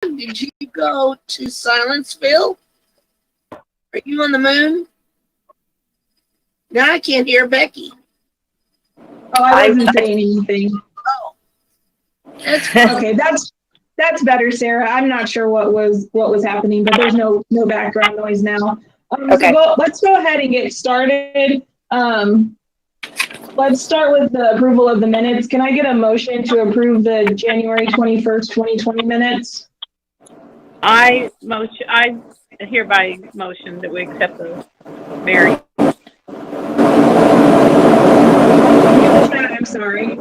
did you go to Silenceville? Are you on the moon? Now I can't hear Becky. Oh, I wasn't saying anything. Oh, that's okay. That's better, Sarah. I'm not sure what was happening, but there's no background noise now. Okay. So let's go ahead and get started. Let's start with the approval of the minutes. Can I get a motion to approve the January 21st, 2020 minutes? I hereby motion that we accept those. Mary. I'm sorry.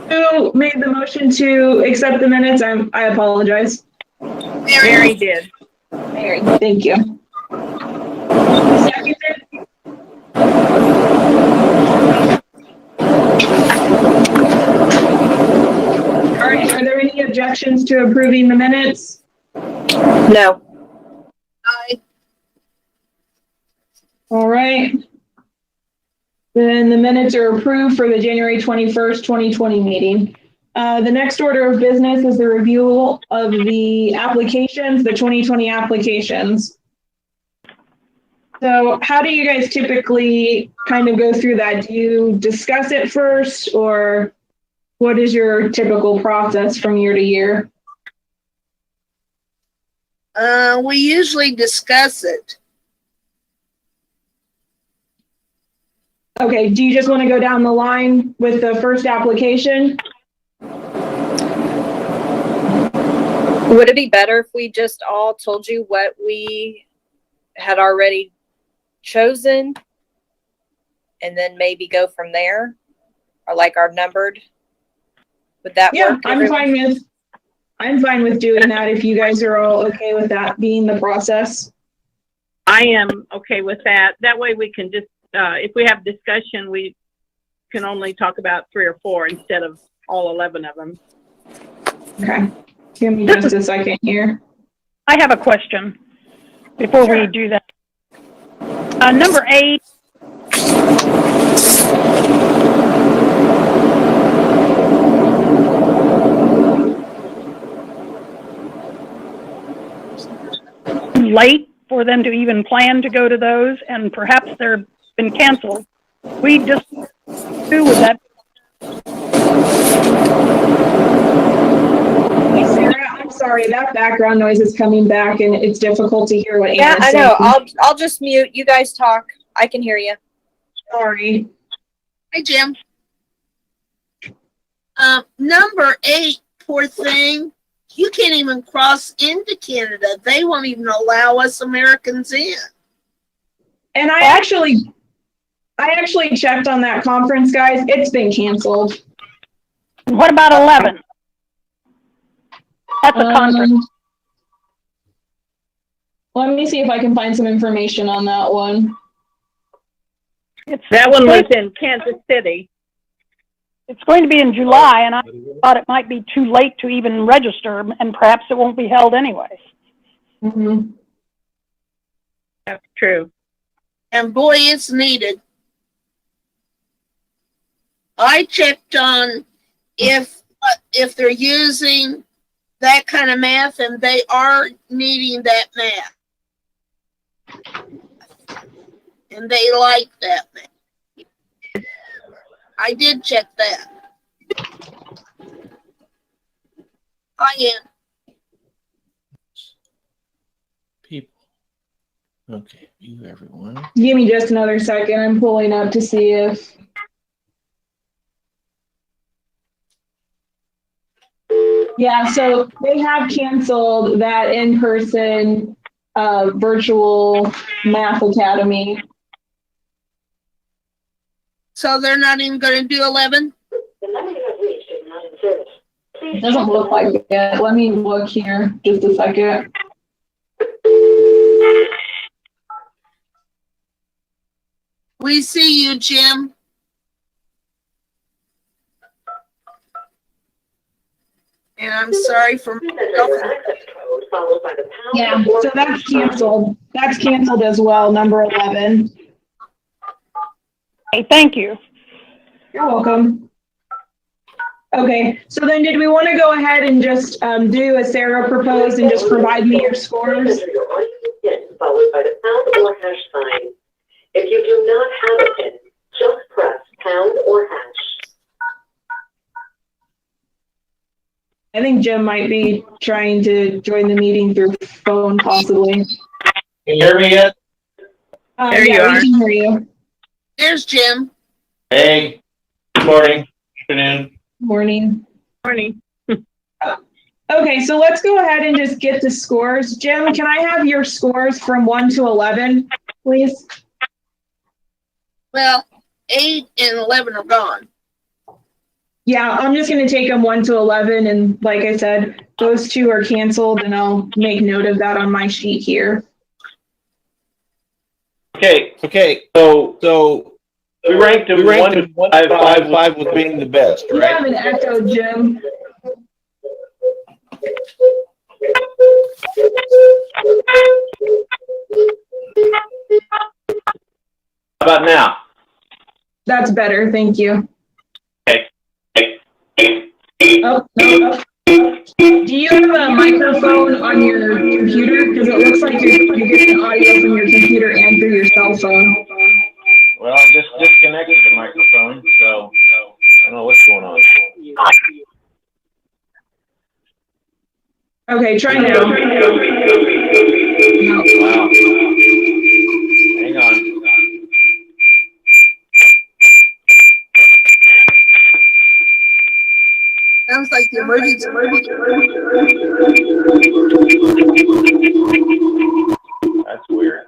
Who made the motion to accept the minutes? I apologize. Mary did. Mary, thank you. Seconded. All right, are there any objections to approving the minutes? No. Aye. All right. Then the minutes are approved for the January 21st, 2020 meeting. The next order of business is the review of the applications, the 2020 applications. So how do you guys typically kind of go through that? Do you discuss it first, or what is your typical process from year to year? We usually discuss it. Okay, do you just want to go down the line with the first application? Would it be better if we just all told you what we had already chosen and then maybe go from there? Or like our numbered? Would that work? I'm fine with doing that if you guys are all okay with that being the process. I am okay with that. That way we can just, if we have discussion, we can only talk about 3 or 4 instead of all 11 of them. Okay. Give me just a second here. I have a question before we do that. Number 8. Late for them to even plan to go to those, and perhaps they've been canceled. We just do with that. Sarah, I'm sorry, that background noise is coming back and it's difficult to hear what Anna's I saying. know. I'll just mute. You guys talk. I can hear you. Sorry. Hi, Jim. Number 8, poor thing. You can't even cross into Canada. They won't even allow us Americans in. And I actually checked on that conference, guys. It's been canceled. What about 11? That's a conference. Let me see if I can find some information on that one. That one was in Kansas City. It's going to be in July, and I thought it might be too late to even register, and perhaps it won't be held anyways. Mm-hmm. That's true. And boy, it's needed. I checked on if they're using that kind of math, and they are needing that math. And they like that math. I did check that. Hi, Ann. People. Okay, view everyone. Give me just another second. I'm pulling up to see if. Yeah, so they have canceled that in-person virtual math academy. So they're not even going to do 11? It doesn't look like it yet. Let me look here just a second. We see you, Jim. And I'm sorry for myself. Yeah, so that's canceled. That's canceled as well, number 11. Hey, thank you. You're welcome. Okay, so then did we want to go ahead and just do as Sarah proposed and just provide me your scores? Followed by the pound or hash sign. If you do not have a PIN, just press pound or hash. I think Jim might be trying to join the meeting through phone possibly. Can you hear me yet? There you Yeah, we are. can hear you. There's Jim. Hey, good morning, afternoon. Morning. Morning. Okay, so let's go ahead and just get the scores. Jim, can I have your scores from 1 to 11, please? Well, 8 and 11 are gone. Yeah, I'm just going to take them 1 to 11. And like I said, those two are canceled and I'll make note of that on my sheet here. Okay, so We ranked them we one ranked to them five with being the best, You have right? an echo, Jim. How about now? That's better. Thank you. Okay. Oh, no. Do you have a microphone on your computer? Because it looks like you're getting audio from your computer and through your cell phone. Well, I just disconnected the microphone, so I don't know what's going on. Okay, try now. No. Wow. Hang on. Sounds like the emergency. That's weird.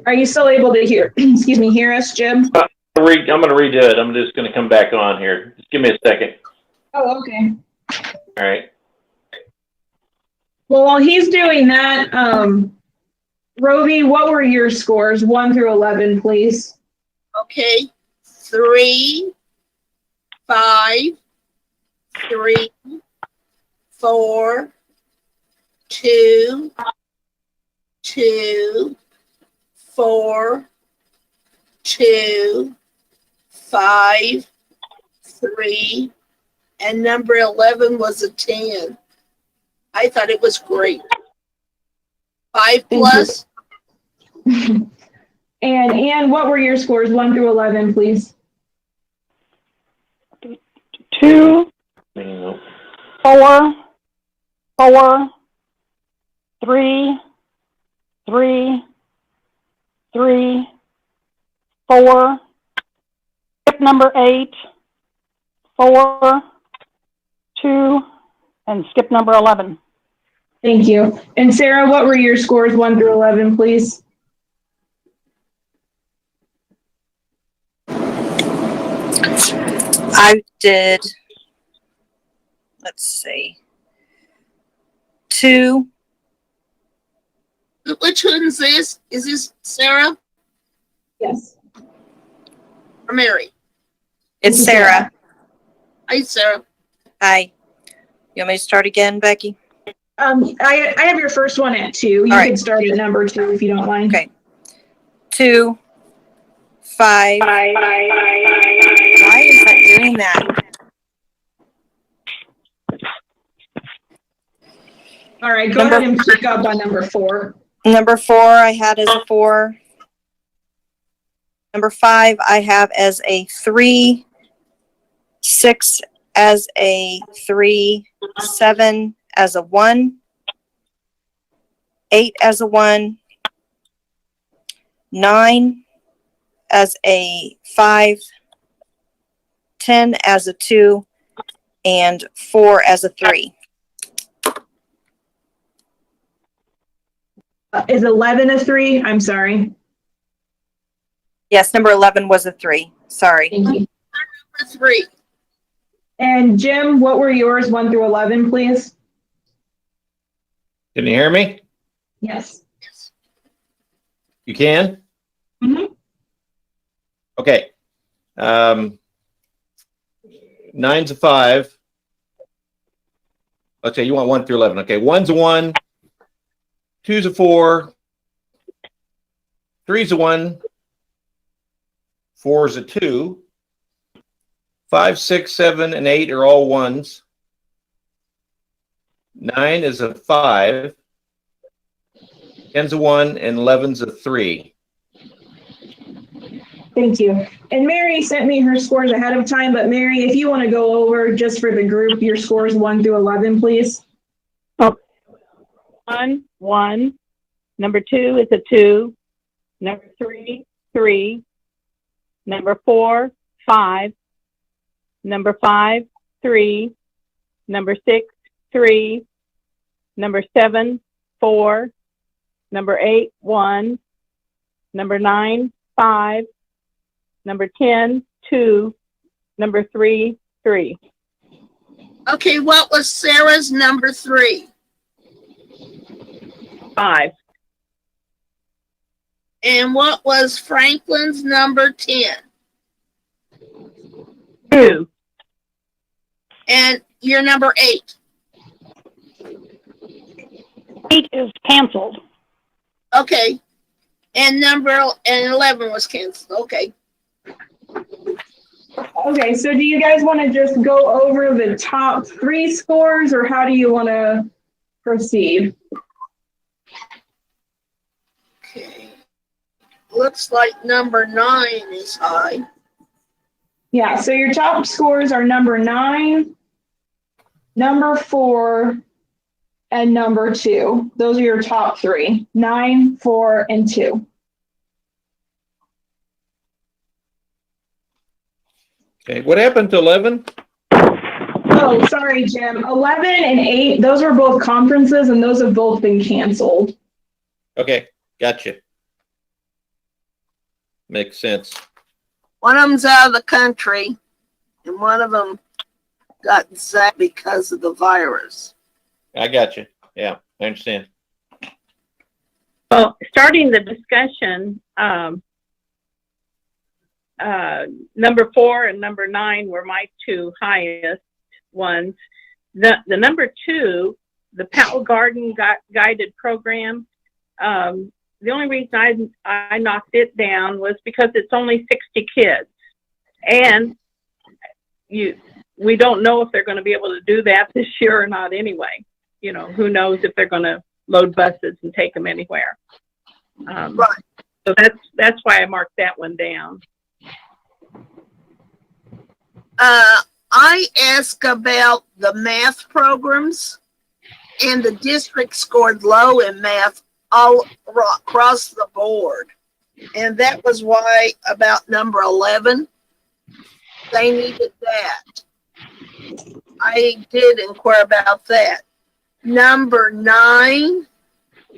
Are you still able to hear, hear us, Jim? I'm gonna redo it. I'm just gonna come back on here. Just give me a second. Oh, okay. All right. Well, while he's doing that, Roby, what were your scores, 1 through 11, please? Okay. 3, 5, 3, 4, 2, 2, 4, 2, 5, 3, and number 11 was a 10. I thought it was great. 5 plus. And Ann, what were your scores, 1 through 11, please? 2, You know, 4, 4, 3, 3, 3, 4, skip number 8, 4, 2, and skip number 11. Thank you. And Sarah, what were your scores, 1 through 11, please? I did, let's see, 2, Which one is this? Is this Sarah Yes. or Mary? it's Sarah. Hi, Sarah. Hi. You want me to start again, Becky? I have your first one at 2. You All right. can start at number 2 if you don't mind. Okay. 2, 5. Why is that doing that? All right, go ahead and pick up on number 4. Number 4 I had as a 4. Number 5 I have as a 3. 6 as a 3. 7 as a 1. 8 as a 1. 9 as a 5. 10 as a 2. And 4 as a 3. Is 11 a 3? I'm sorry. Yes, number 11 was a 3. Sorry. Thank you. Number 3. And Jim, what were yours, 1 through 11, please? Can you hear me? Yes. You can? Mhm. Okay. 9's a 5. Okay, you want 1 through 11. Okay, 1's a 1, 2's a 4, 3's a 1, 4's a 2, 5, 6, 7, and 8 are all 1s. 9 is a 5, 10's a 1, and 11's a 3. Thank you. And Mary sent me her scores ahead of time, but Mary, if you want to go over just for the group, your scores 1 through 11, please. 1, 1. Number 2 is a 2. Number 3, 3. Number 4, 5. Number 5, 3. Number 6, 3. Number 7, 4. Number 8, 1. Number 9, 5. Number 10, 2. Number 3, 3. Okay, what was Sarah's number 3? 5. And what was Franklin's number 10? 2. And your number 8? 8 is canceled. Okay. And number 11 was canceled. Okay. Okay, so do you guys want to just go over the top 3 scores, or how do you want to proceed? Okay. Looks like number 9 is high. Yeah, so your top scores are number 9, number 4, and number 2. Those are your top 3, 9, 4, and 2. Okay, what happened to 11? Oh, sorry, Jim. 11 and 8, those were both conferences, and those have both been canceled. Okay, gotcha. Makes sense. One of them's out of the country, and one of them got zapped because of the virus. I gotcha. Yeah, I understand. Well, starting the discussion, number 4 and number 9 were my 2 highest ones. The number 2, the Powell Garden guided program, the only reason I knocked it down was because it's only 60 kids. And we don't know if they're going to be able to do that this year or not anyway. You know, who knows if they're going to load buses and take them anywhere. Right. So that's why I marked that one down. I asked about the math programs, and the district scored low in math all across the board. And that was why about number 11, they needed that. I did inquire about that. Number 9,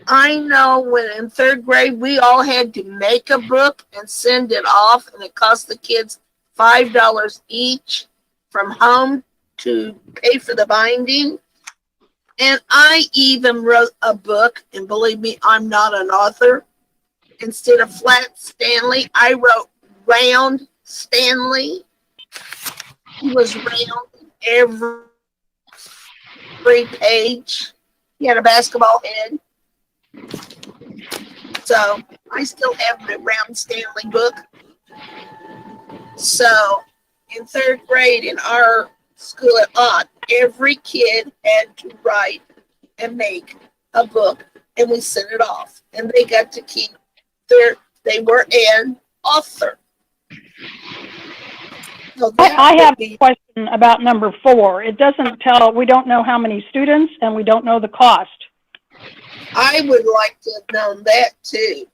I know when in 3rd grade, we all had to make a book and send it off, and it cost the kids $5 each from home to pay for the binding. And I even wrote a book, and believe me, I'm not an author. Instead of flat Stanley, I wrote round Stanley. He was round every page. He had a basketball head. So I still have the round Stanley book. So in 3rd grade in our school at Ott, every kid had to write and make a book, and we sent it off, and they got to keep they were an author. So I have a question about number 4. It doesn't tell, we don't know how many students, and we don't know the cost. I would like to have known that too.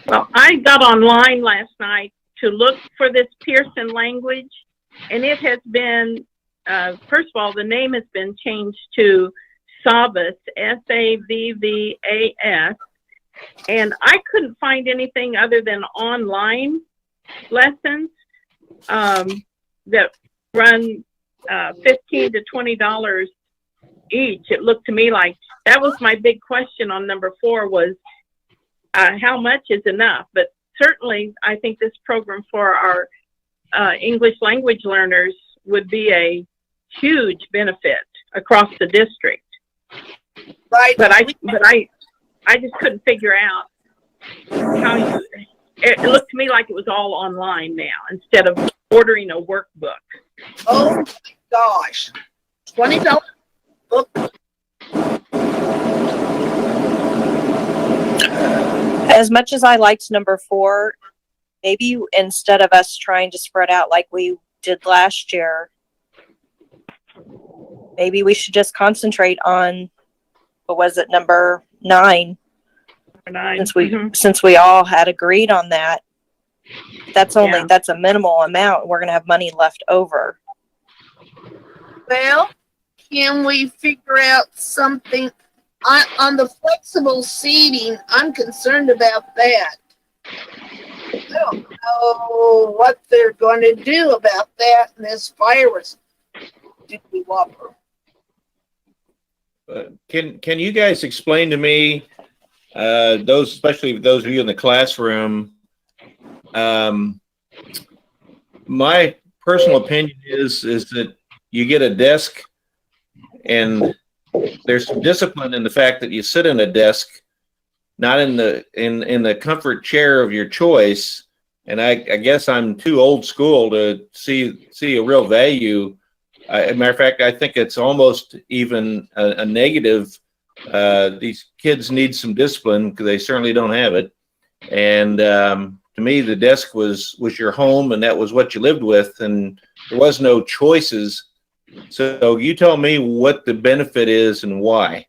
Well, I got online last night to look for this Pearson language, and it has been, first of all, the name has been changed to Savvas, S-A-V-V-A-S, and I couldn't find anything other than online lessons that run $15 to $20 each. It looked to me like that was my big question on number 4 was how much is enough, but certainly I think this program for our English language learners would be a huge benefit across the district. Right. But I just couldn't figure out how you. It looked to me like it was all online now instead of ordering a workbook. Oh my gosh. $20 book. As much as I liked number 4, maybe instead of us trying to spread out like we did last year, maybe we should just concentrate on, what was it, number 9? Since we all had agreed on that. That's a minimal amount. We're going to have money left over. Well, can we figure out something on the flexible seating? I'm concerned about that. I don't know what they're going to do about that in this virus. Whopper. Can you guys explain to me, especially those of you in the classroom, my personal opinion is that you get a desk and there's some discipline in the fact that you sit in a desk, not in the comfort chair of your choice. And I guess I'm too old school to see a real value. As a matter of fact, I think it's almost even a negative. These kids need some discipline because they certainly don't have it. And to me, the desk was your home, and that was what you lived with, and there was no choices. So you tell me what the benefit is and why.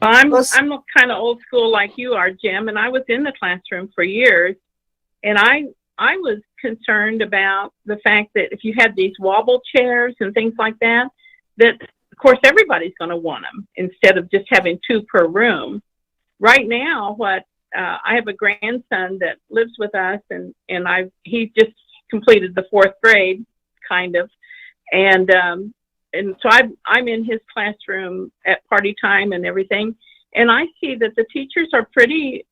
I'm kind of old school like you are, Jim, and I was in the classroom for years, and I was concerned about the fact that if you had these wobble chairs and things like that, that of course everybody's going to want them instead of just having 2 per room. Right now, I have a grandson that lives with us, and he just completed the 4th grade, kind of, and so I'm in his classroom at party time and everything, and I see that the teachers are pretty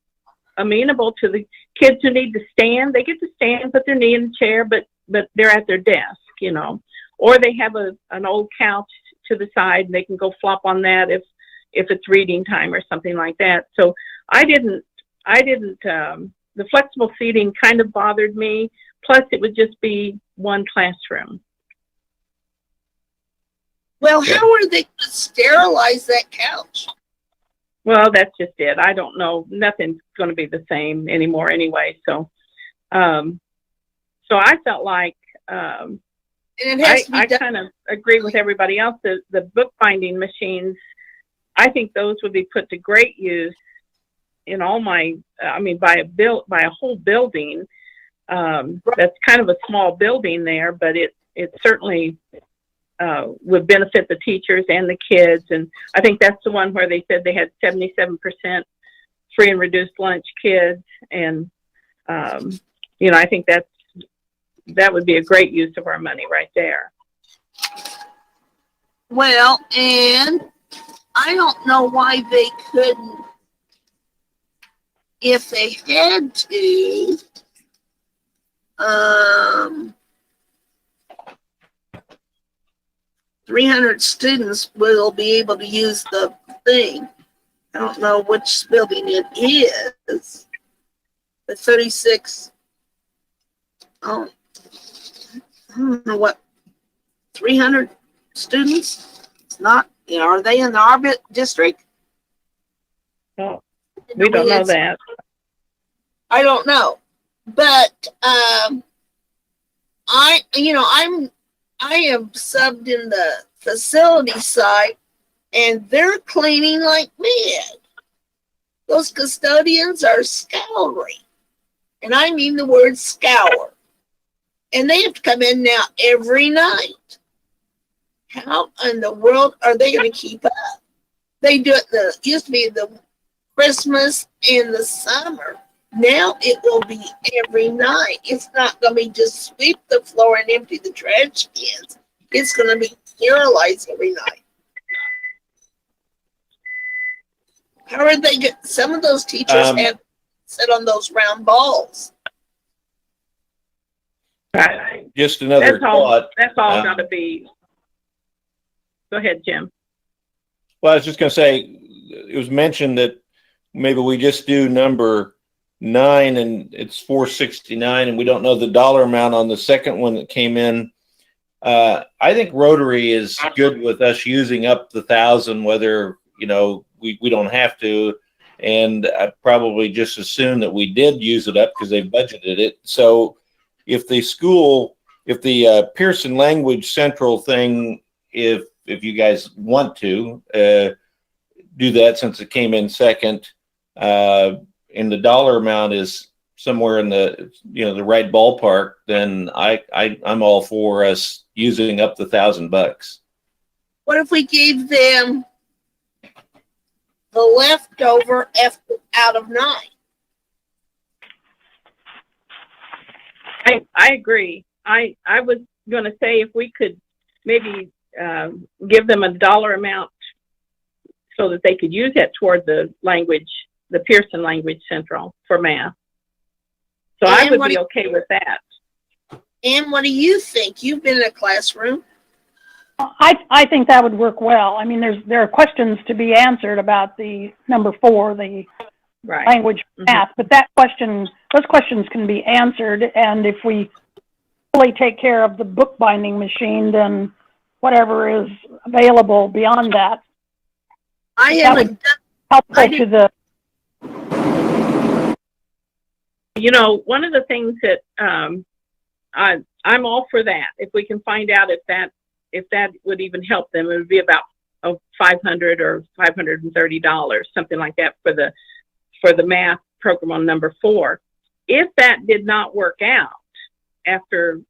amenable to the kids who need to stand. They get to stand, put their knee in the chair, but they're at their desk, or they have an old couch to the side and they can go flop on that if it's reading time or something like that. So I didn't the flexible seating kind of bothered me. Plus it would just be one classroom. Well, how are they going to sterilize that couch? Well, that's just it. I don't know. Nothing's going to be the same anymore anyway. So I felt like, I kind of agree with everybody else. The bookbinding machines, I think those would be put to great use in all by a whole building. That's kind of a small building there, but it certainly would benefit the teachers and the kids. And I think that's the one where they said they had 77% free and reduced lunch kids. And, I think that would be a great use of our money right there. Well, and I don't know why they couldn't, if they had to, 300 students will be able to use the thing. I don't know which building it is, but 36, I don't know what, 300 students? It's not, are they in our district? Oh, we don't know that. I don't know, but I am subbed in the facility side, and they're cleaning like mad. Those custodians are scouring, and I mean the word scour. And they have to come in now every night. How in the world are they going to keep up? They do it, used to be the Christmas and the summer. Now it will be every night. It's not going to be just sweep the floor and empty the trash cans. It's going to be sterilized every night. How are they get, some of those teachers have sit on those round balls. Right. Just another thought. That's all gotta be. Go ahead, Jim. Well, I was just going to say, it was mentioned that maybe we just do number 9 and it's 469, and we don't know the dollar amount on the second one that came in. I think Rotary is good with us using up the 1,000, whether, you know, we don't have to. And I probably just assume that we did use it up because they budgeted it. So if the Pearson Language Central thing, if you guys want to do that, since it came in second, and the dollar amount is somewhere in the, you know, the right ballpark, then I'm all for us using up the $1,000. What if we gave them the leftover out of 9? I agree. I was going to say if we could maybe give them a dollar amount so that they could use it toward the Pearson Language Central for math. So I would be okay with that. And what do you think? You've been in a classroom. I think that would work well. I mean, there are questions to be answered about the number 4, the right. language math, but those questions can be answered. And if we fully take care of the bookbinding machine, then whatever is available beyond that, that would be helpful to the. You know, one of the things that I'm all for that. If we can find out if that would even help them, it would be about $500 or $530, something like that for the math program on number 4. If that did not work out after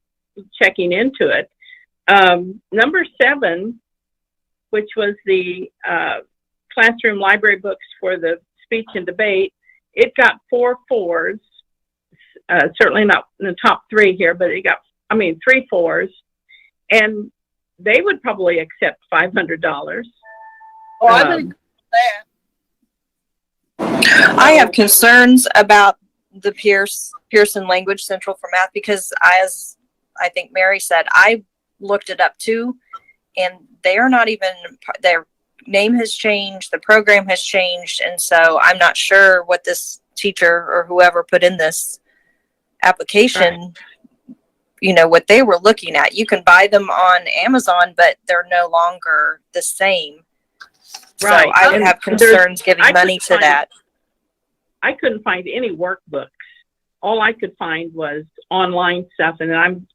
checking into it, number 7, which was the classroom library books for the speech and debate, it got 4 4s. Certainly not in the top 3 here, but it got, 3 4s, and they would probably accept $500. Oh, I would agree with that. I have concerns about the Pearson Language Central for math because, as I think Mary said, I looked it up too, and they are not even, their name has changed, the program has changed, and so I'm not sure what this teacher or whoever put in this application, you know, what they were looking at. You can buy them on Amazon, but they're no longer the same. Right. So I would have concerns giving money to that. I couldn't find any workbooks. All I could find was online stuff, and I'm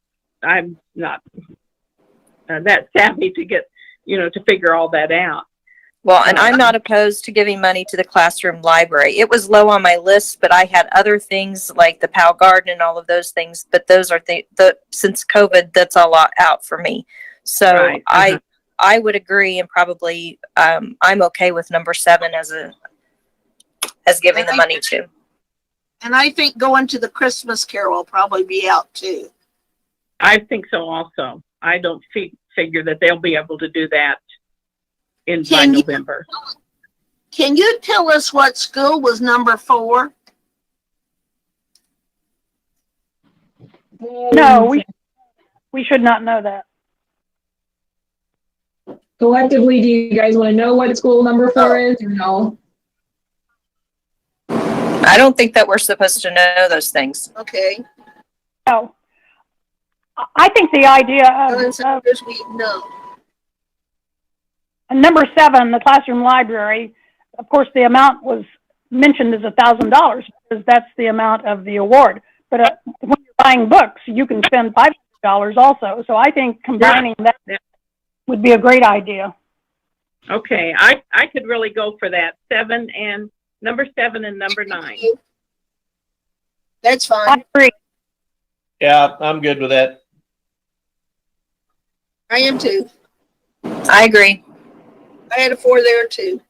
not that savvy to get, to figure all that out. Well, and I'm not opposed to giving money to the classroom library. It was low on my list, but I had other things like the PAL Garden and all of those things. But those are since COVID, that's all out for me. So right. I would agree, and probably I'm okay with number 7 as giving the money to. And I think going to the Christmas Carol will probably be out too. I think so also. I don't figure that they'll be able to do that by November. Can you tell us what school was number 4? No, we should not know that. Collectively, do you guys want to know what school number 4 is or no? I don't think that we're supposed to know those things. Okay. No. I think the idea of no. number 7, the classroom library, of course, the amount was mentioned as $1,000 because that's the amount of the award. But when you're buying books, you can spend $500 also. So I think combining that would be a great idea. Okay, I could really go for that. Number 7 and number 9. That's fine. I agree. Yeah, I'm good with that. I am too. I agree. I had a 4 there too.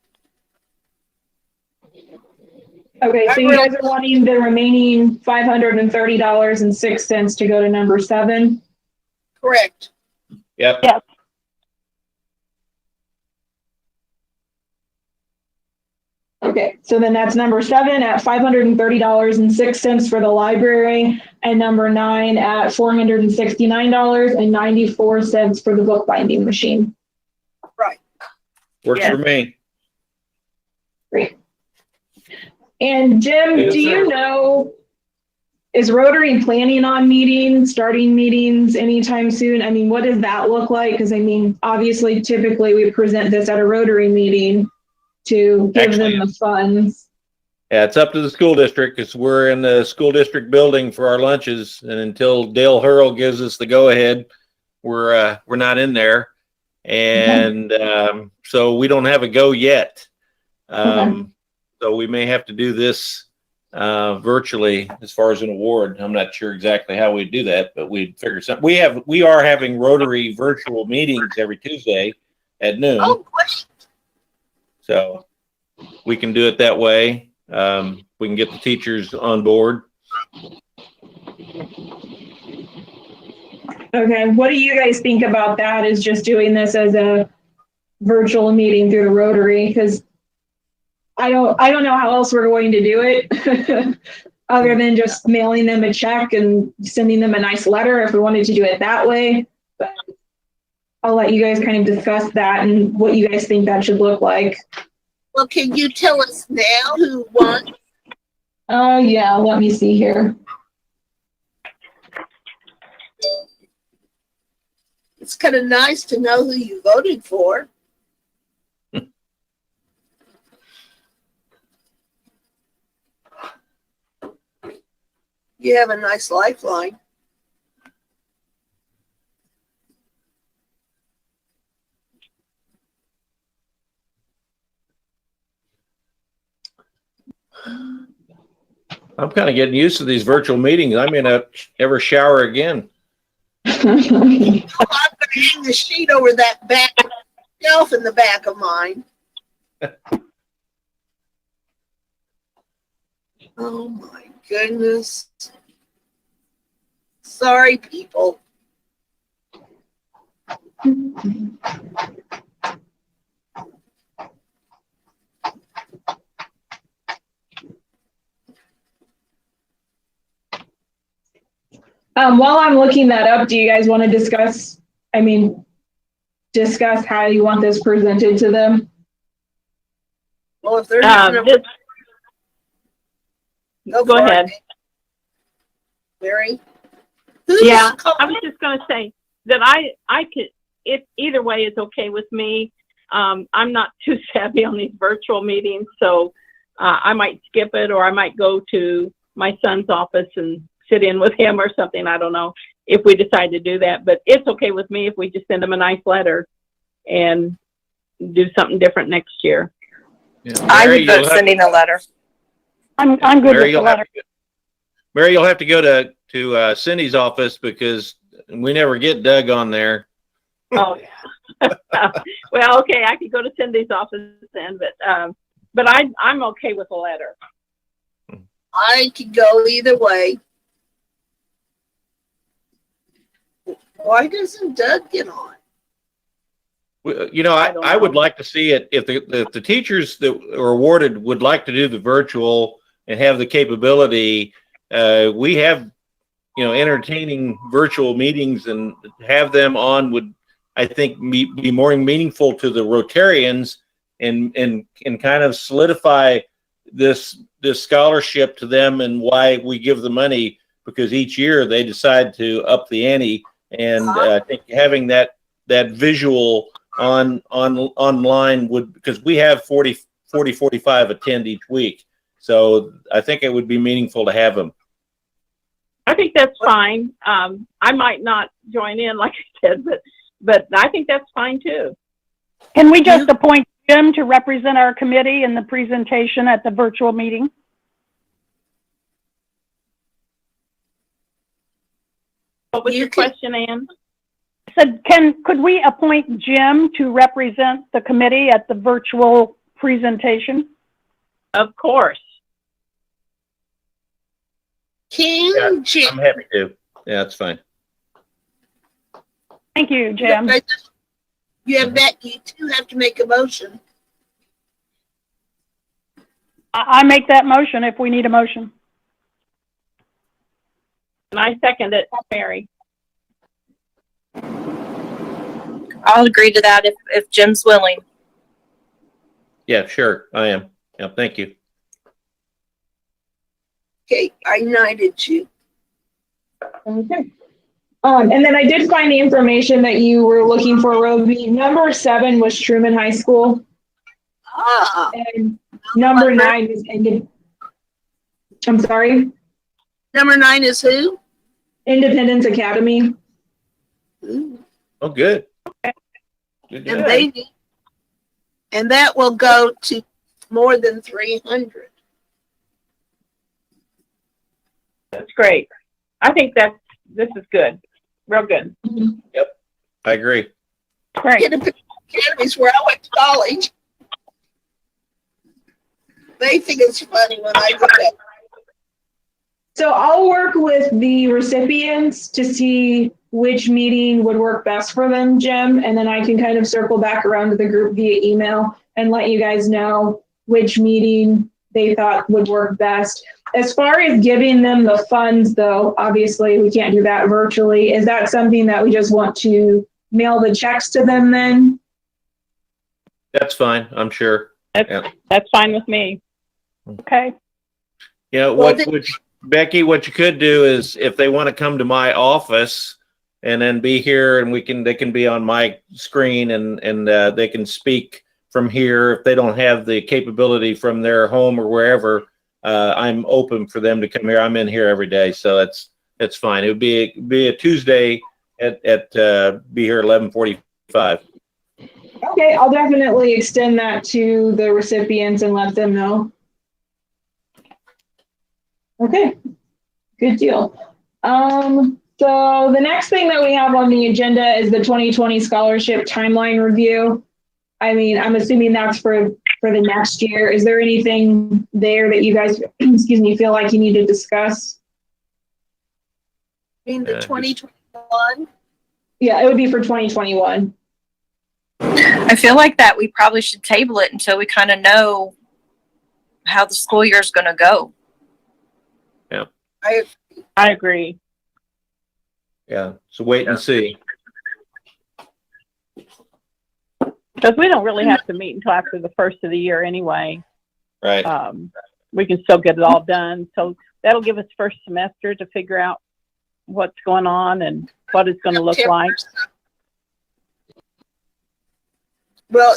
Okay, so you guys are wanting the remaining $530.06 to go to number 7? Correct. Yep. Yes. Okay, Okay, so then that's number 7 at $530.06 for the library, and number 9 at $469.94 for the bookbinding machine. Works Yes. for me. Great. And Jim, Yes, do you sir. know, is Rotary planning on starting meetings anytime soon? I mean, what does that look like? Because I mean, obviously, typically we present this at a Rotary meeting to give Actually, them the funds. Yeah, it's up to the school district because we're in the school district building for our lunches, and until Dale Hurl gives us the go-ahead, we're not in there, and so we don't have a go yet. So we may have to do this virtually as far as an award. I'm not sure exactly how we do that, but we'd figure something. We are having Rotary virtual meetings every Tuesday at noon, Oh, great. so we can do it that way. We can get the teachers on board. Okay, what do you guys think about that? Is just doing this as a virtual meeting through the Rotary? Because I don't know how else we're going to do it other than just mailing them a check and sending them a nice letter if we wanted to do it that way. But I'll let you guys kind of discuss that and what you guys think that should look like. Well, can you tell us now who won? Yeah, let me see here. It's kind of nice to know who you voted for. You have a nice lifeline. I'm kind of getting used to these virtual meetings. I may not ever shower again. Oh, I'm going to hang the sheet over that back shelf in the back of mine. Oh my goodness. Sorry, people. While I'm looking that up, do you guys want to discuss how you want this presented to them? Well, if they're not gonna Go ahead. Mary? Yeah, I was just going to say that I could, if either way is okay with me. I'm not too savvy on these virtual meetings, so I might skip it, or I might go to my son's office and sit in with him or something. I don't know if we decide to do that, but it's okay with me if we just send him a nice letter and do something different next year. Yeah. I Mary, would vote sending a letter. I'm good with the letter. Mary, you'll have to go to Cindy's office because we never get Doug on there. Oh, well, okay, I could go to Cindy's office then, but I'm okay with a letter. I could go either way. Why doesn't Doug get on? You know, I don't I would know. like to see it if the teachers that are awarded would like to do the virtual and have the capability. We have, entertaining virtual meetings, and have them on would, I think, be more meaningful to the Rotarians and kind of solidify this scholarship to them and why we give the money, because each year they decide to up the ante. And I think having that visual online would, because we have 45 attend each week. So I think it would be meaningful to have them. I think that's fine. I might not join in, like I said, but I think that's fine too. Can we just appoint Jim to represent our committee in the presentation at the virtual meeting? What was your question, Ann? Said, could we appoint Jim to represent the committee at the virtual presentation? Of course. King Jim. I'm happy to. Yeah, that's fine. Thank you, Jim. You have that. You two have to make a motion. I make that motion if we need a motion. And I second it, Mary. I'll agree to that if Jim's willing. Yeah, sure, I am. Yeah, thank you. Okay, I knighted you. Okay. And then I did find the information that you were looking for, Roby. Number 7 was Truman High School, Ah, and number 9 is I'm sorry, number 9 is who? Independence Academy. Ooh, Oh, good. Good, and good. and that will go to more than 300. That's great. I think this is good. Real good. I agree. Great. Independence Academy's where I went to college. They think it's funny when I do that. So I'll work with the recipients to see which meeting would work best for them, Jim, and then I can kind of circle back around to the group via email and let you guys know which meeting they thought would work best. As far as giving them the funds, though, obviously we can't do that virtually. Is that something that we just want to mail the checks to them then? That's fine, I'm sure. That's fine with me. Okay. Yeah, Becky, what you could do is if they want to come to my office and then be here and they can be on my screen and they can speak from here. If they don't have the capability from their home or wherever, I'm open for them to come here. I'm in here every day, so that's fine. It would be a Tuesday at be here 11:45. Okay, I'll definitely extend that to the recipients and let them know. Okay, good deal. So the next thing that we have on the agenda is the 2020 scholarship timeline review. I mean, I'm assuming that's for the next year. Is there anything there that you guys, excuse me, feel like you need to discuss? In the 2021. Yeah, it would be for 2021. I feel like that we probably should table it until we kind of know how the school year is going to go. I agree. Yeah, so wait and see. Because we don't really have to meet until after the first of the year anyway. Right. We can still get it all done. So that'll give us first semester to figure out what's going on and what it's going to look like. Well,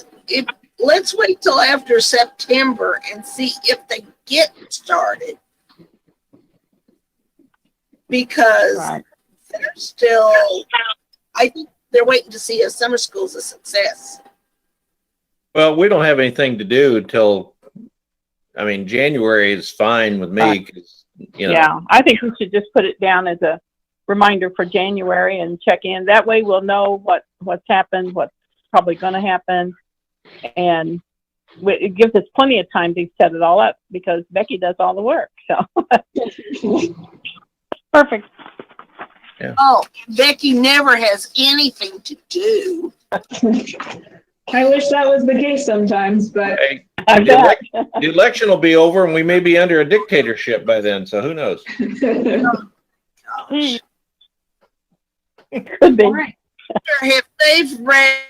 let's wait till after September and see if they get started. Because they're still, I think they're waiting to see if summer school's a success. Well, we don't have anything to do until, I mean, January is fine with me. 'Cause, you know. Yeah, I think we should just put it down as a reminder for January and check in. That way we'll know what's happened, what's probably going to happen. And it gives us plenty of time to set it all up because Becky does all the work. So Perfect. Yeah. Oh, Becky never has anything to do. I wish that was the case sometimes, but Hey, I bet. the election will be over and we may be under a dictatorship by then, so who knows? Gosh. Could be. If they've read,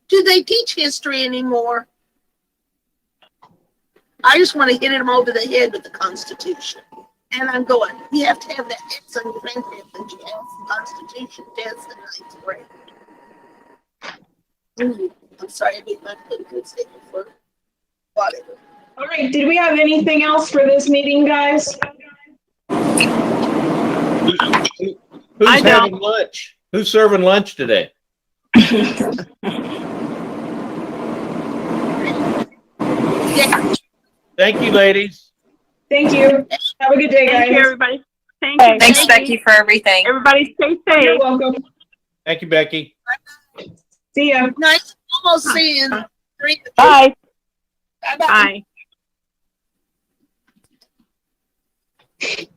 do they teach history anymore? I just want to hit them over the head with the Constitution. And I'm going, you have to have that X on your fingertip and you have the Constitution test in 9th grade. I'm sorry, I made my good statement for whatever. all right, did we have anything else for this meeting, guys? Who's having lunch? Who's serving lunch today? Yeah. Thank you, ladies. Thank you. Have a good day, guys. Thank you, everybody. Thank you. Thanks, Becky, for everything. Everybody stay You're safe. welcome. Thank you, Becky. See ya. Nice almost seeing 3. Bye. Bye-bye. Bye.